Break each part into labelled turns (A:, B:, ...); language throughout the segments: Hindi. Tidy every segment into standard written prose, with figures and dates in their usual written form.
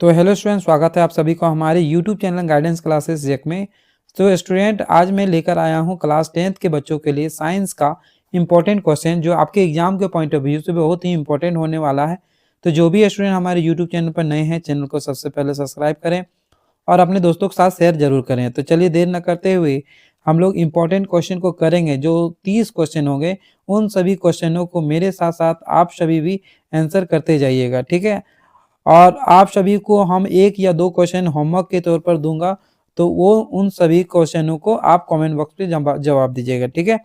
A: तो हेलो स्टूडेंट, स्वागत है आप सभी को हमारे यूट्यूब चैनल गाइडेंस क्लासेस जेक में। तो स्टूडेंट, आज मैं लेकर आया हूं क्लास 10th के बच्चों के लिए साइंस का इंपॉर्टेंट क्वेश्चन जो आपके एग्जाम के पॉइंट ऑफ व्यू से बहुत ही इंपॉर्टेंट होने वाला है। तो जो भी स्टूडेंट हमारे यूट्यूब चैनल पर नए हैं, चैनल को सबसे पहले सब्सक्राइब करें और अपने दोस्तों के साथ शेयर जरूर करें। तो चलिए देर न करते हुए हम लोग इंपॉर्टेंट क्वेश्चन को करेंगे। जो 30 क्वेश्चन होंगे उन सभी क्वेश्चनों को मेरे साथ साथ आप सभी भी आंसर करते जाइएगा, ठीक है। और आप सभी को हम एक या दो क्वेश्चन होमवर्क के तौर पर दूंगा, तो वो उन सभी क्वेश्चनों को आप कमेंट बॉक्स पे जवाब दीजिएगा, ठीक है।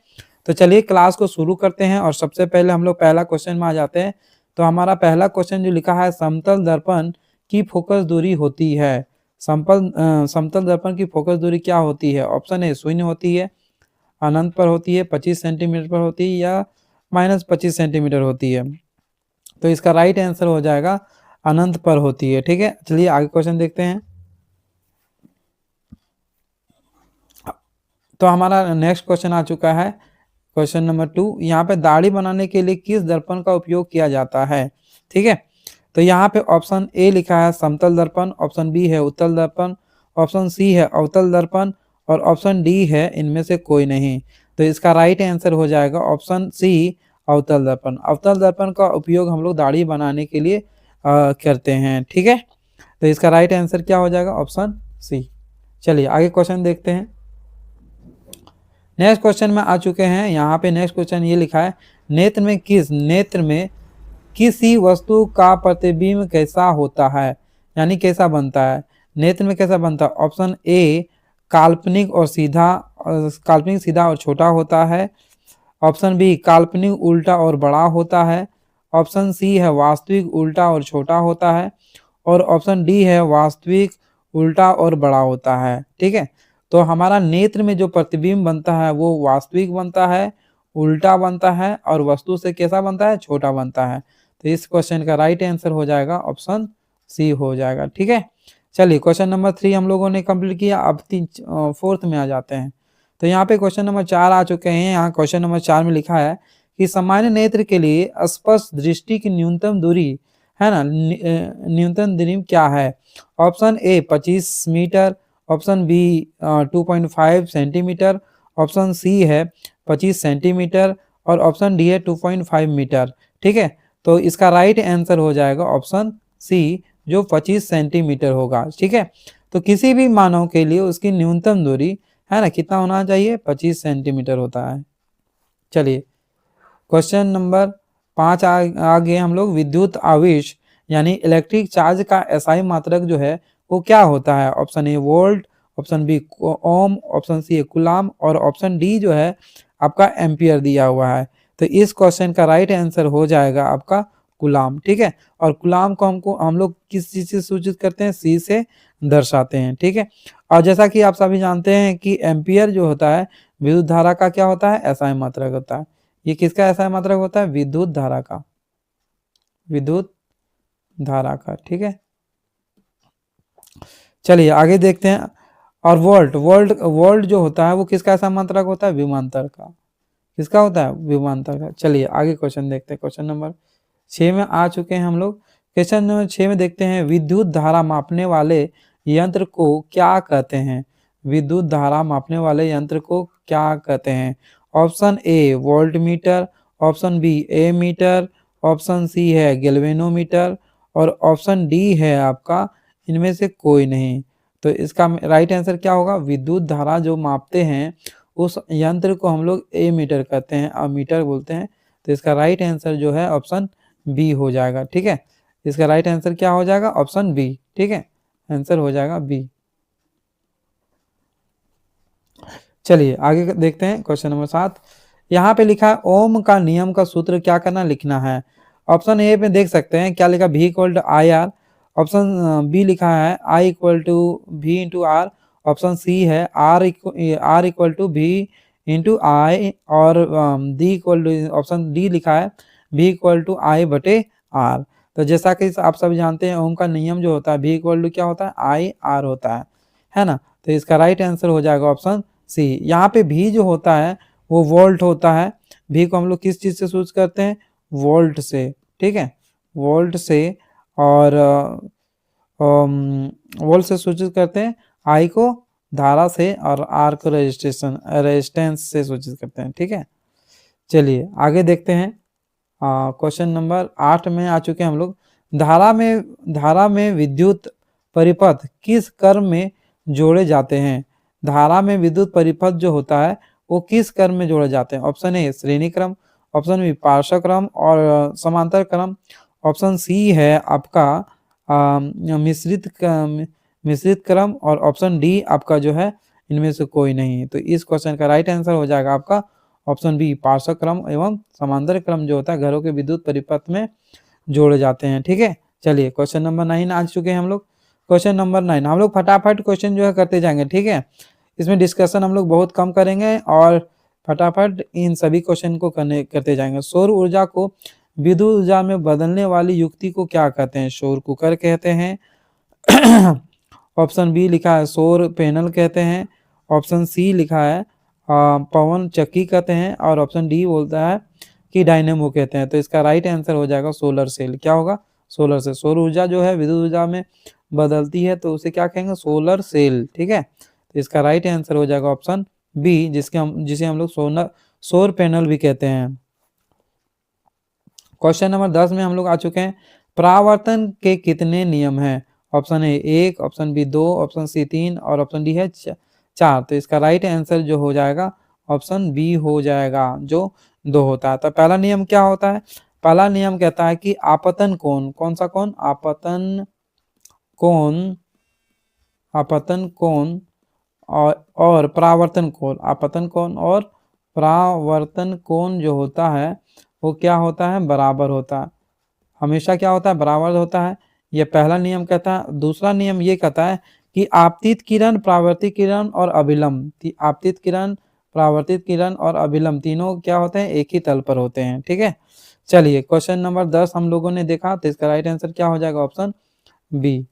A: तो चलिए क्लास को शुरू करते हैं और सबसे पहले हम लोग पहला क्वेश्चन में आ जाते हैं। तो हमारा पहला क्वेश्चन जो लिखा है, समतल दर्पण की फोकस दूरी होती है। समतल दर्पण की फोकस दूरी क्या होती है? ऑप्शन ए शून्य होती है, अनंत पर होती है, 25 सेंटीमीटर पर होती है, या -25 सेंटीमीटर होती है। तो इसका राइट आंसर हो जाएगा अनंत पर होती है, ठीक है। चलिए आगे क्वेश्चन देखते हैं। तो हमारा नेक्स्ट क्वेश्चन आ चुका है, क्वेश्चन नंबर 2। यहाँ पे दाढ़ी बनाने के लिए किस दर्पण का उपयोग किया जाता है? ठीक है। तो यहाँ पे ऑप्शन ए लिखा है समतल दर्पण, ऑप्शन बी है उत्तल दर्पण, ऑप्शन सी है अवतल दर्पण और ऑप्शन डी है इनमें से कोई नहीं। तो इसका राइट आंसर हो जाएगा ऑप्शन सी अवतल दर्पण। अवतल दर्पण का उपयोग हम लोग दाढ़ी बनाने के लिए करते हैं, ठीक है। तो इसका राइट आंसर क्या हो जाएगा? Option C. चलिए आगे क्वेश्चन देखते हैं। नेक्स्ट क्वेश्चन में आ चुके हैं। यहाँ पे नेक्स्ट क्वेश्चन ये लिखा है, नेत्र में किसी वस्तु का प्रतिबिंब कैसा होता है, यानी कैसा बनता है? नेत्र में कैसा बनता है? ऑप्शन ए काल्पनिक सीधा और छोटा होता है, ऑप्शन बी काल्पनिक उल्टा और बड़ा होता है, ऑप्शन सी है वास्तविक उल्टा और छोटा होता है, और ऑप्शन डी है वास्तविक उल्टा और बड़ा होता है, ठीक है। तो हमारा नेत्र में जो प्रतिबिंब बनता है वो वास्तविक बनता है, उल्टा बनता है और वस्तु से कैसा बनता है? छोटा बनता है। तो इस क्वेश्चन का राइट आंसर हो जाएगा ऑप्शन सी हो जाएगा, ठीक है। चलिए क्वेश्चन नंबर 3 हम लोगों ने कंप्लीट किया। अब फोर्थ में आ जाते हैं। तो यहाँ पे क्वेश्चन नंबर 4 आ चुके हैं। यहाँ क्वेश्चन नंबर 4 में लिखा है कि सामान्य नेत्र के लिए स्पष्ट दृष्टि की न्यूनतम दूरी है ना, न्यूनतम दूरी क्या है? Option A 25 metre, option B 2.5 centimetre, option C है 25 सेंटीमीटर और ऑप्शन डी है 2.5 मीटर, ठीक है। तो इसका राइट आंसर हो जाएगा ऑप्शन सी, जो 25 सेंटीमीटर होगा, ठीक है। तो किसी भी मानव के लिए उसकी न्यूनतम दूरी है ना कितना होना चाहिए? 25 सेंटीमीटर होता है। चलिए क्वेश्चन नंबर 5 आगे हम लोग विद्युत आवेश यानी इलेक्ट्रिक चार्ज का एसआई मात्रक जो है वो क्या होता है? Option A volt, option B ohm, option C coulomb और ऑप्शन डी जो है आपका एम्पियर दिया हुआ है। तो इस क्वेश्चन का राइट आंसर हो जाएगा आपका कूलाम, ठीक है। और कूलाम को हम लोग किस चीज से सूचित करते हैं? सी से दर्शाते हैं, ठीक है। और जैसा कि आप सभी जानते हैं कि एम्पियर जो होता है विद्युत धारा का क्या होता है? एसआई मात्रक होता है। ये किसका एसआई मात्रक होता है? विद्युत धारा का, विद्युत धारा का, ठीक है। चलिए आगे देखते हैं। और वोल्ट जो होता है वो किसका एसआई मात्रक होता है? विभवांतर का। किसका होता है? विभवांतर का। चलिए आगे क्वेश्चन देखते हैं। क्वेश्चन नंबर 6 में आ चुके हैं हम लोग। क्वेश्चन नंबर 6 में देखते हैं, विद्युत धारा मापने वाले यंत्र को क्या कहते हैं? विद्युत धारा मापने वाले यंत्र को क्या कहते हैं? Option A voltmeter, option B ammeter, option C है गैल्वेनोमीटर और ऑप्शन डी है आपका इनमें से कोई नहीं। तो इसका राइट आंसर क्या होगा? विद्युत धारा जो मापते हैं उस यंत्र को हम लोग ए मीटर कहते हैं और मीटर बोलते हैं। तो इसका राइट आंसर जो है ऑप्शन बी हो जाएगा, ठीक है। इसका राइट आंसर क्या हो जाएगा? ऑप्शन बी, ठीक है। आंसर हो जाएगा बी। चलिए आगे देखते हैं। क्वेश्चन नंबर 7 यहाँ पे लिखा है, ओम का नियम का सूत्र क्या करना लिखना है? ऑप्शन ए में देख सकते हैं क्या लिखा? V equal to I R. Option B लिखा है I equal to V into R. Option C है R equal to V into I और D equal to, option D लिखा है भी इक्वल टू आई बटे आर। तो जैसा कि आप सब जानते हैं ओम का नियम जो होता है भी इक्वल टू क्या होता है? आई आर होता है ना। तो इसका राइट आंसर हो जाएगा ऑप्शन सी। यहाँ पे भी जो होता है वो वोल्ट होता है। भी को हम लोग किस चीज से सूचित करते हैं? वोल्ट से, ठीक है, वोल्ट से। और वोल्ट से सूचित करते हैं, आई को धारा से और आर को रेजिस्टेंस से सूचित करते हैं। ठीक है, चलिए आगे देखते हैं। क्वेश्चन नंबर 8 में आ चुके हैं हम लोग। धारा में विद्युत परिपथ किस क्रम में जोड़े जाते हैं? धारा में विद्युत परिपथ जो होता है वो किस क्रम में जोड़े जाते हैं? ऑप्शन ए श्रेणी क्रम, ऑप्शन बी पार्श्व क्रम और समांतर क्रम, ऑप्शन सी है आपका मिश्रित क्रम और ऑप्शन डी आपका जो है इनमें से कोई नहीं। तो इस क्वेश्चन का राइट आंसर हो जाएगा आपका ऑप्शन बी पार्श्व क्रम एवं समांतर क्रम जो होता है घरों के विद्युत परिपथ में जोड़े जाते हैं। ठीक है, चलिए क्वेश्चन नंबर 9 आ चुके हैं हम लोग। क्वेश्चन नंबर 9 हम लोग फटाफट क्वेश्चन जो है करते जाएंगे। ठीक है, इसमें डिस्कशन हम लोग बहुत कम करेंगे और फटाफट इन सभी क्वेश्चन को करते जाएंगे। सौर ऊर्जा को विद्युत ऊर्जा में बदलने वाली युक्ति को क्या कहते हैं? सौर कुकर कहते हैं। ऑप्शन बी लिखा है सौर पैनल कहते हैं, ऑप्शन सी लिखा है पवन चक्की कहते हैं और ऑप्शन डी बोलता है कि डायनेमो कहते हैं। तो इसका राइट आंसर हो जाएगा सोलर सेल। क्या होगा? Solar cell. सौर ऊर्जा जो है विद्युत ऊर्जा में बदलती है तो उसे क्या कहेंगे? Solar cell. ठीक है, तो इसका राइट आंसर हो जाएगा ऑप्शन बी, जिसे हम लोग सौर पैनल भी कहते हैं। क्वेश्चन नंबर 10 में हम लोग आ चुके हैं। परावर्तन के कितने नियम हैं? Option A 1, option B 2, option C 3 और ऑप्शन डी है 4। तो इसका राइट आंसर जो हो जाएगा ऑप्शन बी हो जाएगा, जो 2 होता है। तो पहला नियम क्या होता है? पहला नियम कहता है कि आपतन कोण, कौन सा कोण? आपतन कोण और परावर्तन कोण। आपतन कोण और परावर्तन कोण जो होता है वो क्या होता है? बराबर होता है। हमेशा क्या होता है? बराबर होता है। यह पहला नियम कहता है। दूसरा नियम ये कहता है कि आपतित किरण, परावर्तित किरण और अभिलंब, आपतित किरण, परावर्तित किरण और अभिलंब तीनों क्या होते हैं? एक ही तल पर होते हैं। ठीक है, चलिए क्वेश्चन नंबर 10 हम लोगों ने देखा, तो इसका राइट आंसर क्या हो जाएगा? Option B.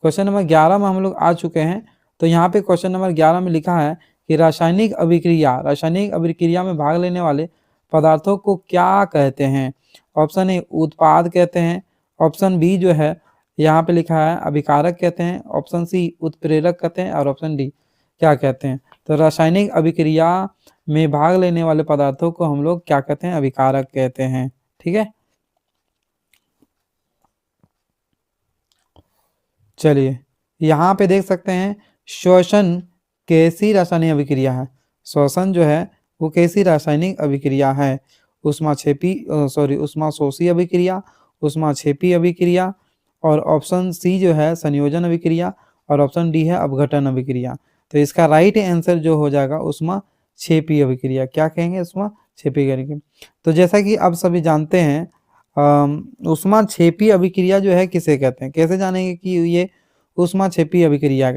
A: क्वेश्चन नंबर 11 में हम लोग आ चुके हैं। तो यहाँ पे क्वेश्चन नंबर 11 में लिखा है कि रासायनिक अभिक्रिया में भाग लेने वाले पदार्थों को क्या कहते हैं? ऑप्शन ए उत्पाद कहते हैं, ऑप्शन बी जो है यहाँ पे लिखा है अभिकारक कहते हैं, ऑप्शन सी उत्प्रेरक कहते हैं और ऑप्शन डी क्या कहते हैं? तो रासायनिक अभिक्रिया में भाग लेने वाले पदार्थों को हम लोग क्या कहते हैं? अभिकारक कहते हैं। ठीक है, चलिए यहाँ पे देख सकते हैं श्वसन कैसी रासायनिक अभिक्रिया है। श्वसन जो है वो कैसी रासायनिक अभिक्रिया है? उष्माशोषी अभिक्रिया, उष्माक्षेपी अभिक्रिया और ऑप्शन सी जो है संयोजन अभिक्रिया और ऑप्शन डी है अपघटन अभिक्रिया। तो इसका राइट आंसर जो हो जाएगा उष्माक्षेपी अभिक्रिया। क्या कहेंगे? उष्माक्षेपी अभिक्रिया। तो जैसा कि आप सभी जानते हैं उष्माक्षेपी अभिक्रिया जो है किसे कहते हैं? कैसे जानेंगे कि ये उष्माक्षेपी अभिक्रिया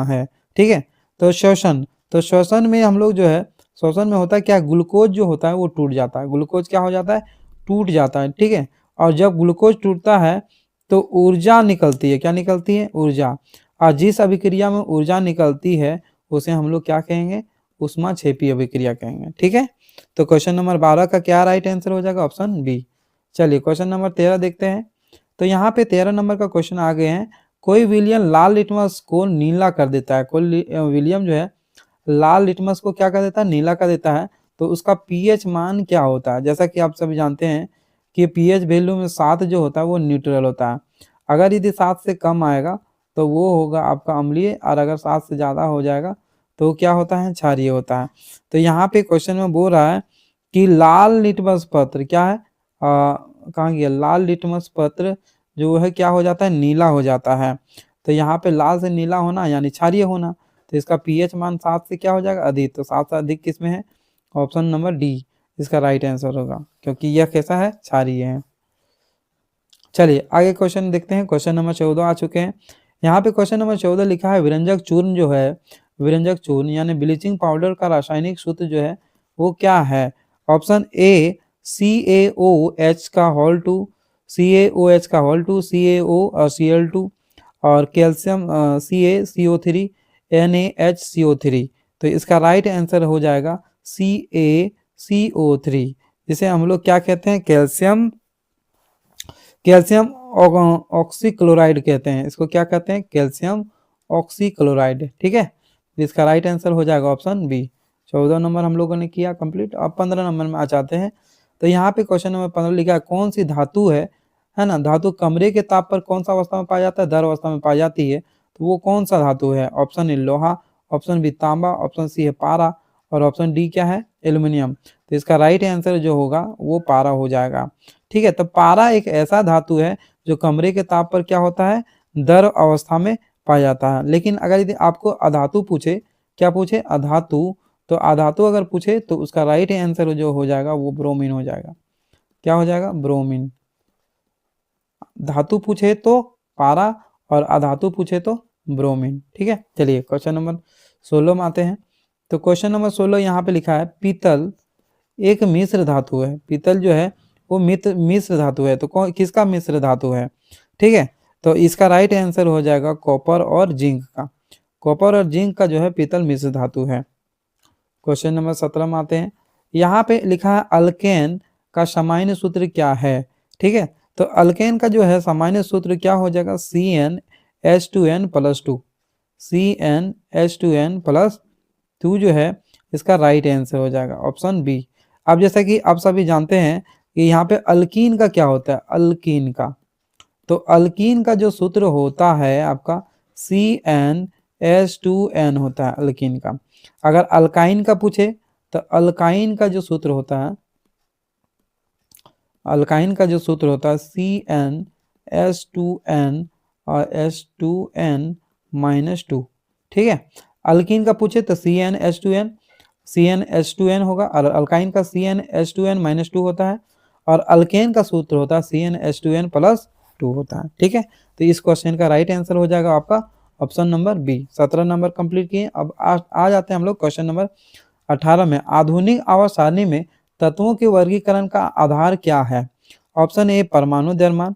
A: है? ठीक है, तो श्वसन में हम लोग जो है, श्वसन में होता है क्या? ग्लूकोज जो होता है वो टूट जाता है। ग्लूकोज क्या हो जाता है? टूट जाता है। ठीक है, और जब ग्लूकोज टूटता है तो ऊर्जा निकलती है। क्या निकलती है? ऊर्जा। और जिस अभिक्रिया में ऊर्जा निकलती है उसे हम लोग क्या कहेंगे? उष्माक्षेपी अभिक्रिया कहेंगे। ठीक है, तो क्वेश्चन नंबर 12 का क्या राइट आंसर हो जाएगा? Option B. चलिए क्वेश्चन नंबर 13 देखते हैं। तो यहाँ पे 13 नंबर का क्वेश्चन आ गए हैं। कोई विलियम लाल लिटमस को नीला कर देता है। कोई विलियम जो है लाल लिटमस को क्या कर देता है? नीला कर देता है। तो उसका पीएच मान क्या होता है? जैसा कि आप सभी जानते हैं कि पीएच वैल्यू में 7 जो होता है वो न्यूट्रल होता है। अगर यदि 7 से कम आएगा तो वो होगा आपका अम्लीय, और अगर 7 से ज़्यादा हो जाएगा तो क्या होता है? क्षारीय होता है। तो यहाँ पे क्वेश्चन में बोल रहा है कि लाल लिटमस पत्र क्या है? कहाँ गया? लाल लिटमस पत्र जो है क्या हो जाता है? नीला हो जाता है। तो यहाँ पे लाल से नीला होना यानी क्षारीय होना। तो इसका पीएच मान 7 से क्या हो जाएगा? अधिक। तो 7 से अधिक किस में है? ऑप्शन नंबर डी इसका राइट आंसर होगा, क्योंकि यह कैसा है? क्षारीय है। चलिए आगे क्वेश्चन देखते हैं। क्वेश्चन नंबर 14 आ चुके हैं। यहाँ पे क्वेश्चन नंबर 14 लिखा है विरंजक चूर्ण जो है, विरंजक चूर्ण यानी ब्लीचिंग पाउडर का रासायनिक सूत्र जो है वो क्या है? ऑप्शन ए CaOH का होल 2, CaOH का होल 2, CaO और Cl2 और कैल्शियम CaCO3 NaHCO3। तो इसका राइट आंसर हो जाएगा CaCO3, जिसे हम लोग क्या कहते हैं? कैल्शियम ऑक्सीक्लोराइड कहते हैं, इसको क्या कहते हैं, कैल्शियम ऑक्सीक्लोराइड। ठीक है, इसका राइट आंसर हो जाएगा ऑप्शन बी। 14 नंबर हम लोगों ने किया कंप्लीट। अब 15 नंबर में आ जाते हैं। तो यहाँ पे क्वेश्चन नंबर 15 लिखा है, कौन सी धातु है ना, धातु कमरे के ताप पर कौन सा अवस्था में पाया जाता है, दर अवस्था में पाई जाती है, तो वो कौन सा धातु है। ऑप्शन ए लोहा, ऑप्शन बी तांबा, ऑप्शन सी है पारा, और ऑप्शन डी क्या है, एल्यूमिनियम। तो इसका राइट आंसर जो होगा वो पारा हो जाएगा। ठीक है, तो पारा एक ऐसा धातु है जो कमरे के ताप पर क्या होता है, दर अवस्था में पाया जाता है। लेकिन अगर यदि आपको अधातु पूछे, क्या पूछे, अधातु, तो अधातु अगर पूछे तो उसका राइट आंसर जो हो जाएगा वो ब्रोमीन हो जाएगा। क्या हो जाएगा, ब्रोमीन। धातु पूछे तो पारा और अधातु पूछे तो ब्रोमीन। ठीक है, चलिए क्वेश्चन नंबर 16 में आते हैं। तो क्वेश्चन नंबर 16 यहाँ पे लिखा है, पीतल एक मिश्र धातु है। पीतल जो है वो मिश्र धातु है, तो किसका मिश्र धातु है। ठीक है, तो इसका राइट आंसर हो जाएगा कॉपर और जिंक का। कॉपर और जिंक का जो है पीतल मिश्र धातु है। क्वेश्चन नंबर 17 में आते हैं। यहाँ पे लिखा है, अल्केन का सामान्य सूत्र क्या है। ठीक है, तो अल्केन का जो है सामान्य सूत्र क्या हो जाएगा, CnH2n+2। CnH2n+2 जो है इसका राइट आंसर हो जाएगा ऑप्शन बी। अब जैसा कि आप सभी जानते हैं कि यहाँ पे अल्कीन का क्या होता है, अल्कीन का, तो अल्कीन का जो सूत्र होता है आपका CnH2n होता है अल्कीन का। अगर अल्काइन का पूछे तो अल्काइन का जो सूत्र होता है, अल्काइन का जो सूत्र होता है CnH2n और H2n-2। ठीक है, अल्कीन का पूछे तो CnH2n होगा, और अल्काइन का CnH2n-2 होता है, और अल्केन का सूत्र होता है CnH2n+2 होता है। ठीक है, तो इस क्वेश्चन का राइट आंसर हो जाएगा आपका option number B. 17 number complete किए। अब आ जाते हैं हम लोग क्वेश्चन नंबर 18 में। आधुनिक आवर्त सारणी में तत्वों के वर्गीकरण का आधार क्या है। ऑप्शन ए परमाणु द्रव्यमान,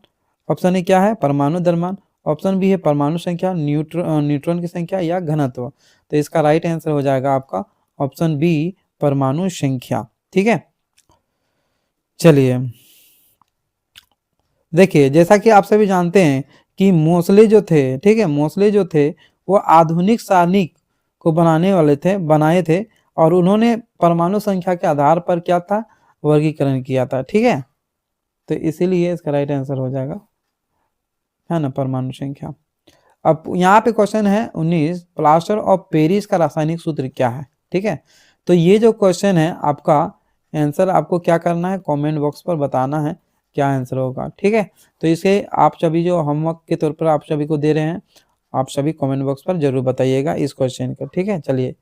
A: ऑप्शन ए क्या है, परमाणु द्रव्यमान, ऑप्शन बी है परमाणु संख्या, न्यूट्रॉन की संख्या, या घनत्व। तो इसका राइट आंसर हो जाएगा आपका ऑप्शन बी, परमाणु संख्या। ठीक है, चलिए देखिए, जैसा कि आप सभी जानते हैं कि मोस्ले जो थे, ठीक है, मोस्ले जो थे वो आधुनिक सारणी को बनाए थे, और उन्होंने परमाणु संख्या के आधार पर क्या था, वर्गीकरण किया था। ठीक है, तो इसीलिए इसका राइट आंसर हो जाएगा, है ना, परमाणु संख्या। अब यहाँ पे क्वेश्चन है 19, प्लास्टर ऑफ पेरिस का रासायनिक सूत्र क्या है। ठीक है, तो ये जो क्वेश्चन है आपका आंसर आपको क्या करना है, कमेंट बॉक्स पर बताना है क्या आंसर होगा। ठीक है, तो इसे आप सभी जो होमवर्क के तौर पर आप सभी को दे रहे हैं, आप सभी कमेंट बॉक्स पर जरूर बताइएगा इस क्वेश्चन का। ठीक है, चलिए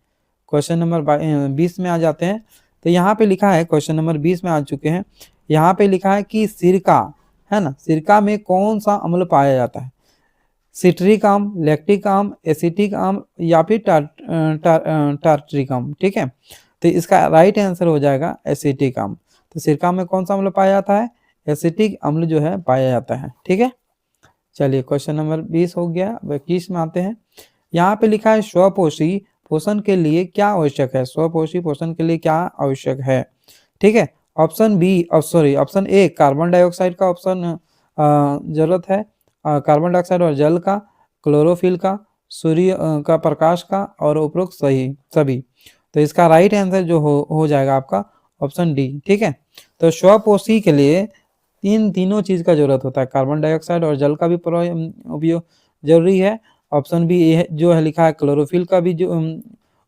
A: क्वेश्चन नंबर 20 में आ जाते हैं। तो यहाँ पे लिखा है, क्वेश्चन नंबर 20 में आ चुके हैं। यहाँ पे लिखा है कि सिरका, है ना, सिरका में कौन सा अम्ल पाया जाता है, सिट्रिक अम्ल, लैक्टिक अम्ल, एसिटिक अम्ल, या फिर टार्टरिक अम्ल। ठीक है, तो इसका राइट आंसर हो जाएगा एसिटिक अम्ल। तो सिरका में कौन सा अम्ल पाया जाता है, एसिटिक अम्ल जो है पाया जाता है। ठीक है, चलिए क्वेश्चन नंबर 20 हो गया। 21 में आते हैं। यहाँ पे लिखा है, स्वपोषी पोषण के लिए क्या आवश्यक है, स्वपोषी पोषण के लिए क्या आवश्यक है। ठीक है, option B, option A carbon dioxide का ऑप्शन जरूरत है, कार्बन डाइऑक्साइड और जल का, क्लोरोफिल का, सूर्य का प्रकाश का, और उपरोक्त सभी। तो इसका राइट आंसर जो हो जाएगा आपका ऑप्शन डी। ठीक है, तो स्वपोषी के लिए तीनों चीज का जरूरत होता है, कार्बन डाइऑक्साइड और जल का भी उपयोग जरूरी है, ऑप्शन बी जो है लिखा है क्लोरोफिल का भी जो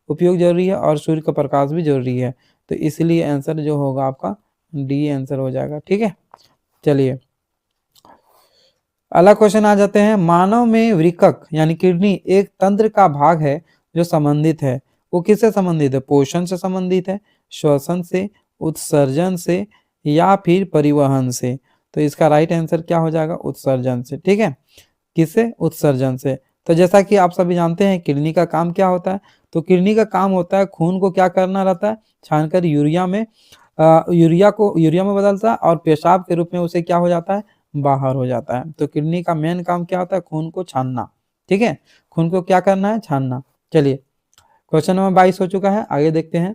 A: उपयोग जरूरी है, और सूर्य का प्रकाश भी जरूरी है। तो इसलिए आंसर जो होगा आपका डी आंसर हो जाएगा। ठीक है, चलिए अगला क्वेश्चन आ जाते हैं। मानव में वृक्क यानी किडनी एक तंत्र का भाग है जो संबंधित है, वो किससे संबंधित है, पोषण से संबंधित है, श्वसन से, उत्सर्जन से, या फिर परिवहन से। तो इसका राइट आंसर क्या हो जाएगा, उत्सर्जन से। ठीक है, किससे, उत्सर्जन से। तो जैसा कि आप सभी जानते हैं किडनी का काम क्या होता है, तो किडनी का काम होता है खून को क्या करना रहता है, छानकर यूरिया में बदलता है, और पेशाब के रूप में उसे क्या हो जाता है, बाहर हो जाता है। तो किडनी का मेन काम क्या होता है, खून को छानना। ठीक है, खून को क्या करना है, छानना। चलिए क्वेश्चन नंबर 22 हो चुका है, आगे देखते हैं।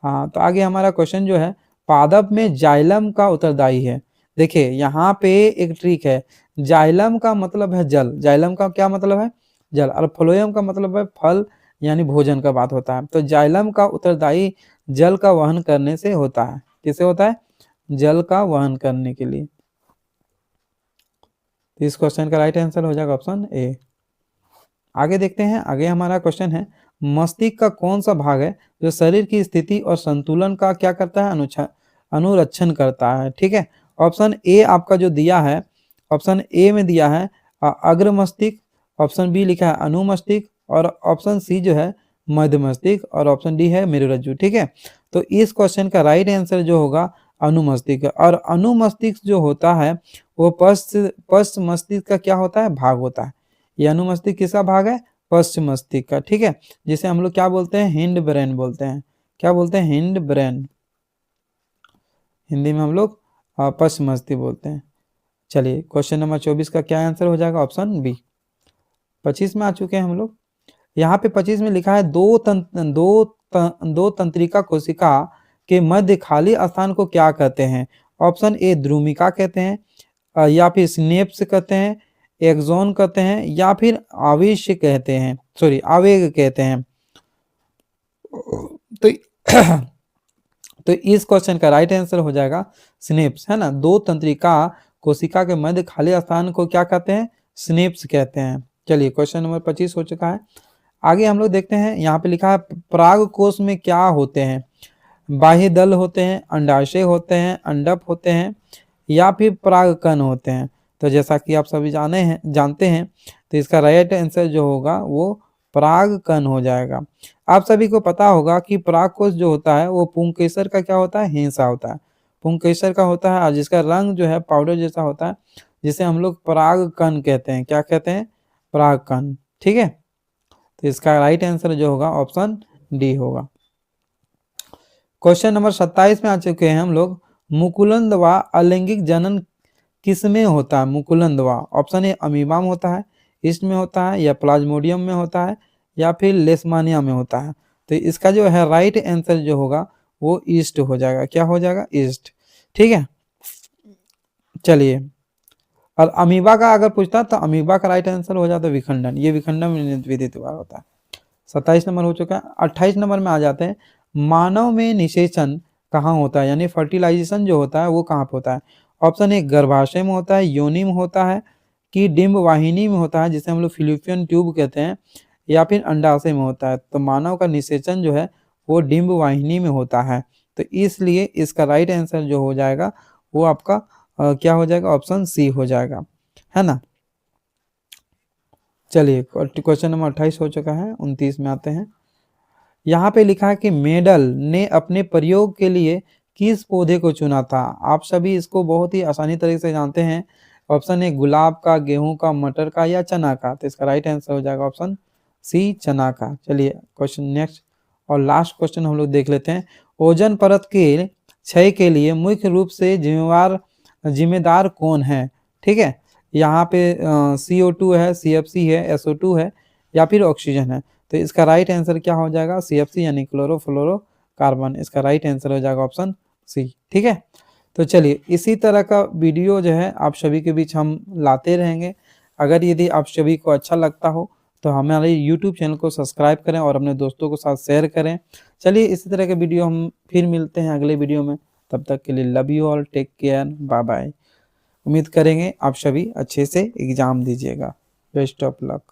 A: हाँ, तो आगे हमारा क्वेश्चन जो है, पादप में जाइलम का उत्तरदायी है। देखिए यहाँ पे एक ट्रिक है, जाइलम का मतलब है जल, जाइलम का क्या मतलब है? जल, और फ्लोएम का मतलब है फल यानी भोजन का बात होता है। तो जाइलम का उत्तरदायी जल का वहन करने से होता है। किससे होता है? जल का वहन करने के लिए। तो इस क्वेश्चन का राइट आंसर हो जाएगा ऑप्शन ए। आगे देखते हैं, आगे हमारा क्वेश्चन है, मस्तिष्क का कौन सा भाग है जो शरीर की स्थिति और संतुलन का क्या करता है? अनुरक्षण करता है। ठीक है, ऑप्शन ए आपका जो दिया है, ऑप्शन ए में दिया है अग्र मस्तिष्क, ऑप्शन बी लिखा है अनुमस्तिष्क, और ऑप्शन सी जो है मध्य मस्तिष्क, और ऑप्शन डी है मेरुरज्जु। ठीक है, तो इस क्वेश्चन का राइट आंसर जो होगा अनुमस्तिष्क। और अनुमस्तिष्क जो होता है वो पश्च मस्तिष्क का क्या होता है? भाग होता है। ये अनुमस्तिष्क किसका भाग है? पश्च मस्तिष्क का। ठीक है, जिसे हम लोग क्या बोलते हैं? हिंड ब्रेन बोलते हैं। क्या बोलते हैं? Hind brain. हिंदी में हम लोग पश्च मस्तिष्क बोलते हैं। चलिए क्वेश्चन नंबर 24 का क्या आंसर हो जाएगा? Option B. 25 में आ चुके हैं हम लोग। यहाँ पे 25 में लिखा है दो तंत्रिका कोशिका के मध्य खाली स्थान को क्या कहते हैं? ऑप्शन ए द्रुमिका कहते हैं, या फिर स्नेप्स कहते हैं, एक्सोन कहते हैं, या फिर आवेश कहते हैं, सॉरी आवेग कहते हैं। तो तो इस क्वेश्चन का राइट आंसर हो जाएगा स्नेप्स, है ना। दो तंत्रिका कोशिका के मध्य खाली स्थान को क्या कहते हैं? स्नेप्स कहते हैं। चलिए क्वेश्चन नंबर 25 हो चुका है। आगे हम लोग देखते हैं, यहाँ पे लिखा है पराग कोश में क्या होते हैं? बाह्य दल होते हैं, अंडाशय होते हैं, अंडप होते हैं, या फिर परागकण होते हैं। तो जैसा कि आप सभी जानते हैं, तो इसका राइट आंसर जो होगा वो परागकण हो जाएगा। आप सभी को पता होगा कि परागकोश जो होता है वो पुंकेसर का क्या होता है? हिंसा होता है, पुंकेसर का होता है, और जिसका रंग जो है पाउडर जैसा होता है, जिसे हम लोग परागकण कहते हैं। क्या कहते हैं? परागकण। ठीक है, तो इसका राइट आंसर जो होगा ऑप्शन डी होगा। क्वेश्चन नंबर 27 में आ चुके हैं हम लोग, मुकुलंद व अलैंगिक जनन किसमें होता है? मुकुलंद व, ऑप्शन ए अमीबा में होता है, ईस्ट में होता है, या प्लाज्मोडियम में होता है, या फिर लेशमानिया में होता है। तो इसका जो है राइट आंसर जो होगा वो ईस्ट हो जाएगा। क्या हो जाएगा? ईस्ट। ठीक है, चलिए, और अमीबा का अगर पूछता तो अमीबा का राइट आंसर हो जाता विखंडन। ये विखंडन विदित होता है। 27 नंबर हो चुका है। 28 नंबर में आ जाते हैं, मानव में निषेचन कहाँ होता है, यानी फर्टिलाइजेशन जो होता है वो कहाँ पे होता है? ऑप्शन ए गर्भाशय में होता है, योनि में होता है, कि डिंब वाहिनी में होता है जिसे हम लोग फिलिपियन ट्यूब कहते हैं, या फिर अंडाशय में होता है। तो मानव का निषेचन जो है वो डिंब वाहिनी में होता है। तो इसलिए इसका राइट आंसर जो हो जाएगा वो आपका क्या हो जाएगा? ऑप्शन सी हो जाएगा, है ना। चलिए क्वेश्चन नंबर 28 हो चुका है। 29 में आते हैं। यहाँ पे लिखा है कि मेडल ने अपने प्रयोग के लिए किस पौधे को चुना था? आप सभी इसको बहुत ही आसानी तरीके से जानते हैं। ऑप्शन ए गुलाब का, गेहूं का, मटर का, या चना का। तो इसका राइट आंसर हो जाएगा ऑप्शन सी, चना का। चलिए क्वेश्चन नेक्स्ट और लास्ट क्वेश्चन हम लोग देख लेते हैं। ओजोन परत के क्षय के लिए मुख्य रूप से जिम्मेदार कौन है? ठीक है, यहाँ पे CO2 है, CFC है, SO2 है, या फिर ऑक्सीजन है। तो इसका राइट आंसर क्या हो जाएगा? CFC यानी क्लोरोफ्लोरोकार्बन। इसका राइट आंसर हो जाएगा ऑप्शन सी। ठीक है, तो चलिए इसी तरह का वीडियो जो है आप सभी के बीच हम लाते रहेंगे। अगर यदि आप सभी को अच्छा लगता हो तो हमारे YouTube चैनल को सब्सक्राइब करें और अपने दोस्तों के साथ शेयर करें। चलिए इसी तरह के वीडियो हम फिर मिलते हैं अगले वीडियो में। तब तक के लिए love you all, take care, bye bye. उम्मीद करेंगे आप सभी अच्छे से एग्जाम दीजिएगा। Best of luck.